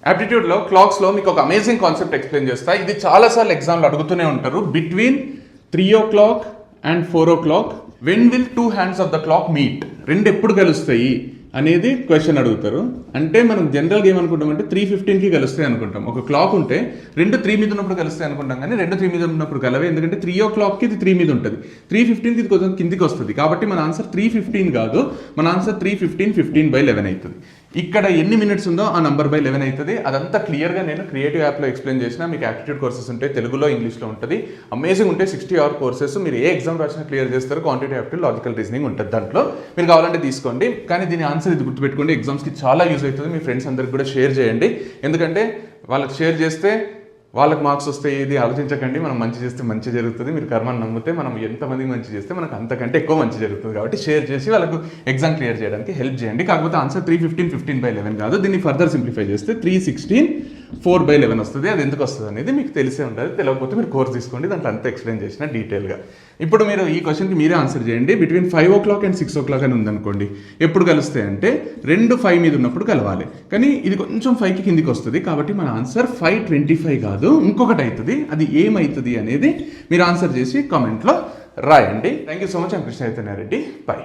యాప్టిట్యూడ్లో క్లాక్స్లో మీకు ఒక amazing concept explain చేస్తా. ఇది చాలాసార్లు ఎగ్జామ్లో అడుగుతూనే ఉంటారు. Between 3 o'clock and 4 o'clock when will 2 hands of the clock meet? రెండు ఎప్పుడు కలుస్తాయి అనేది క్వశ్చన్ అడుగుతారు. అంటే మనం జనరల్గా ఏమనుకుంటామంటే 3:15కి కలుస్తాయి అనుకుంటాం. ఒక క్లాక్ ఉంటే రెండు 3 మీద ఉన్నప్పుడు కలుస్తాయి అనుకుంటాం, కానీ రెండు 3 మీద ఉన్నప్పుడు కలవే. ఎందుకంటే 3 o'clockకి ఇది 3 మీద ఉంటుంది, 3:15కి ఇది కొంచెం కిందికి వస్తుంది. కాబట్టి మన ఆన్సర్ 3:15 కాదు, మన ఆన్సర్ 3:15 అవుతుంది. ఇక్కడ ఎన్ని మినిట్స్ ఉందో ఆ నంబర్ బై 11 అవుతుంది. అదంతా క్లియర్గా నేను క్రియేటివ్ యాప్లో ఎక్స్ప్లెయిన్ చేసిన. మీకు యాప్టిట్యూడ్ కోర్సెస్ ఉంటాయి, తెలుగులో ఇంగ్లీష్లో ఉంటుంది. అమేజింగ్ ఉంటాయి. 60 hour కోర్సెస్. మీరు ఏ ఎగ్జామ్ రాసినా క్లియర్ చేస్తారు. క్వాంటిటీ యాప్టిట్యూడ్, లాజికల్ రీజనింగ్ ఉంటుంది దాంట్లో. మీరు కావాలంటే తీసుకోండి, కానీ దీని ఆన్సర్ ఇది గుర్తుపెట్టుకోండి. ఎగ్జామ్స్కి చాలా యూజ్ అవుతుంది. మీ ఫ్రెండ్స్ అందరికి కూడా షేర్ చేయండి. ఎందుకంటే వాళ్ళకి షేర్ చేస్తే వాళ్ళకి మార్క్స్ వస్తాయి. ఏది ఆలోచించకండి. మనం మంచి చేస్తే మంచి జరుగుతుంది. మీరు కర్మని నమ్మితే మనం ఎంతమందికి మంచి చేస్తే మనకు అంతకంటే ఎక్కువ మంచి జరుగుతుంది. కాబట్టి షేర్ చేసి వాళ్ళకు ఎగ్జామ్ క్లియర్ చేయడానికి హెల్ప్ చేయండి. కాకపోతే ఆన్సర్ 3:15 కాదు. దీన్ని ఫర్దర్ సింప్లిఫై చేస్తే 3:16 వస్తుంది. అది ఎందుకు వస్తుంది అనేది మీకు తెలిసే ఉంటుంది. తెలియకపోతే మీరు కోర్స్ తీసుకోండి, దాంట్లో అంతా ఎక్స్ప్లెయిన్ చేసిన డీటెయిల్గా. ఇప్పుడు మీరు ఈ క్వశ్చన్కి మీరే ఆన్సర్ చేయండి. బిట్వీన్ 5 o'clock అండ్ 6 o'clock అని ఉందనుకోండి, ఎప్పుడు కలుస్తాయి అంటే రెండు 5 మీద ఉన్నప్పుడు కలవాలి. కానీ ఇది కొంచెం 5కి కిందికి వస్తుంది. కాబట్టి మన ఆన్సర్ 5:25 కాదు, ఇంకొకటి అవుతుంది. అది ఏమవుతుంది అనేది మీరు ఆన్సర్ చేసి కామెంట్లో రాయండి. Thank you so much. I'm Krishna Chaitanya Reddy. By.